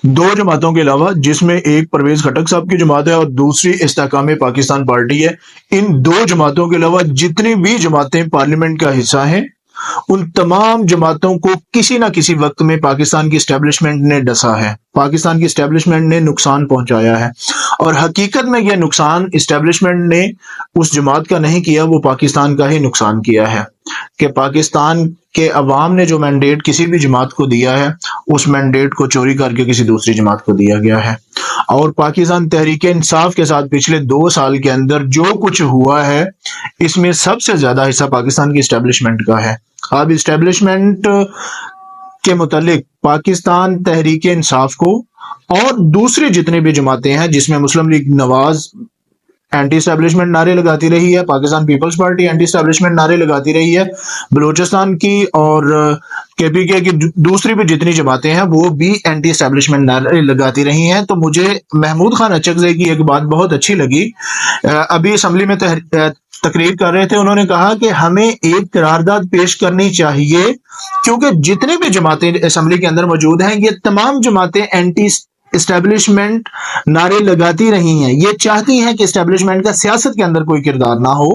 دو جماعتوں کے علاوہ، جس میں ایک پرویز خٹک صاحب کی جماعت ہے اور دوسری استحکام پاکستان پارٹی ہے، ان دو جماعتوں کے علاوہ جتنی بھی جماعتیں پارلیمنٹ کا حصہ ہیں، ان تمام جماعتوں کو کسی نہ کسی وقت میں پاکستان کی اسٹیبلشمنٹ نے ڈسا ہے، پاکستان کی اسٹیبلشمنٹ نے نقصان پہنچایا ہے، اور حقیقت میں یہ نقصان اسٹیبلشمنٹ نے اس جماعت کا نہیں کیا، وہ پاکستان کا ہی نقصان کیا ہے، کہ پاکستان کے عوام نے جو مینڈیٹ کسی بھی جماعت کو دیا ہے، اس مینڈیٹ کو چوری کر کے کسی دوسری جماعت کو دیا گیا ہے۔ اور پاکستان تحریک انصاف کے ساتھ پچھلے 2 سال کے اندر جو کچھ ہوا ہے، اس میں سب سے زیادہ حصہ پاکستان کی اسٹیبلشمنٹ کا ہے۔ اب اسٹیبلشمنٹ کے متعلق پاکستان تحریک انصاف کو اور دوسری جتنی بھی جماعتیں ہیں، جس میں مسلم لیگ نواز اینٹی اسٹیبلشمنٹ نعرے لگاتی رہی ہے، پاکستان پیپلز پارٹی اینٹی اسٹیبلشمنٹ نعرے لگاتی رہی ہے، بلوچستان کی اور کے پی کے کی دوسری بھی جتنی جماعتیں ہیں وہ بھی اینٹی اسٹیبلشمنٹ نعرے لگاتی رہی ہیں۔ تو مجھے محمود خان اچکزئی کی ایک بات بہت اچھی لگی، ابھی اسمبلی میں تقریر کر رہے تھے، انہوں نے کہا کہ ہمیں ایک قرارداد پیش کرنی چاہیے، کیونکہ جتنی بھی جماعتیں اسمبلی کے اندر موجود ہیں، یہ تمام جماعتیں اینٹی اسٹیبلشمنٹ نعرے لگاتی رہی ہیں، یہ چاہتی ہیں کہ اسٹیبلشمنٹ کا سیاست کے اندر کوئی کردار نہ ہو،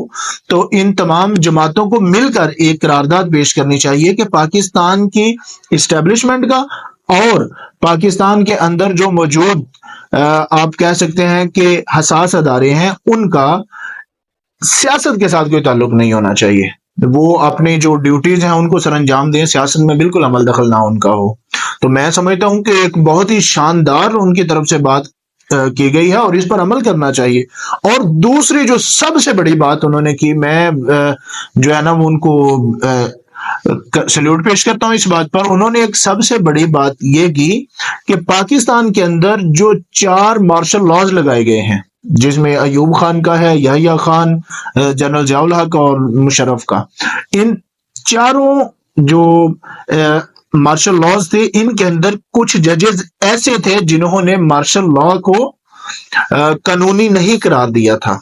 تو ان تمام جماعتوں کو مل کر ایک قرارداد پیش کرنی چاہیے کہ پاکستان کی اسٹیبلشمنٹ کا اور پاکستان کے اندر جو موجود آپ کہہ سکتے ہیں کہ حساس ادارے ہیں، ان کا سیاست کے ساتھ کوئی تعلق نہیں ہونا چاہیے، وہ اپنی جو ڈیوٹیز ہیں ان کو سر انجام دیں، سیاست میں بالکل عمل دخل نہ ان کا ہو۔ تو میں سمجھتا ہوں کہ ایک بہت ہی شاندار ان کی طرف سے بات کی گئی ہے اور اس پر عمل کرنا چاہیے۔ اور دوسری جو سب سے بڑی بات انہوں نے کی، میں جو ہے نا وہ ان کو سلیوٹ پیش کرتا ہوں اس بات پر، انہوں نے ایک سب سے بڑی بات یہ کی کہ پاکستان کے اندر جو 4 مارشل لاز لگائے گئے ہیں، جس میں ایوب خان کا ہے، یحییٰ خان، جنرل ضیاء الحق اور مشرف کا، ان چاروں جو مارشل لاز تھے، ان کے اندر کچھ ججز ایسے تھے جنہوں نے مارشل لا کو قانونی نہیں قرار دیا تھا،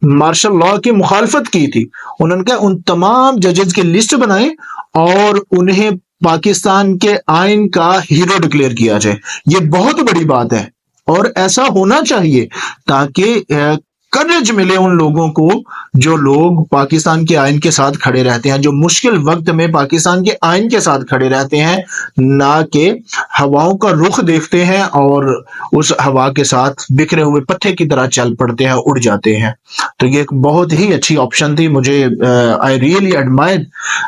مارشل لا کی مخالفت کی تھی۔ انہوں نے کہا ان تمام ججز کی لسٹ بنائیں اور انہیں پاکستان کے آئین کا ہیرو ڈکلیئر کیا جائے۔ یہ بہت بڑی بات ہے اور ایسا ہونا چاہیے تاکہ کرج ملے ان لوگوں کو جو لوگ پاکستان کے آئین کے ساتھ کھڑے رہتے ہیں، جو مشکل وقت میں پاکستان کے آئین کے ساتھ کھڑے رہتے ہیں، نہ کہ ہواؤں کا رخ دیکھتے ہیں اور اس ہوا کے ساتھ بکھرے ہوئے پتھر کی طرح چل پڑتے ہیں، اڑ جاتے ہیں۔ تو یہ ایک بہت ہی اچھی آپشن تھی، مجھے آئی ریئلی ایڈمائر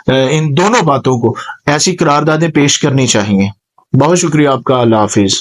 ان دونوں باتوں کو، ایسی قراردادیں پیش کرنی چاہیے۔ بہت شکریہ آپ کا، اللہ حافظ۔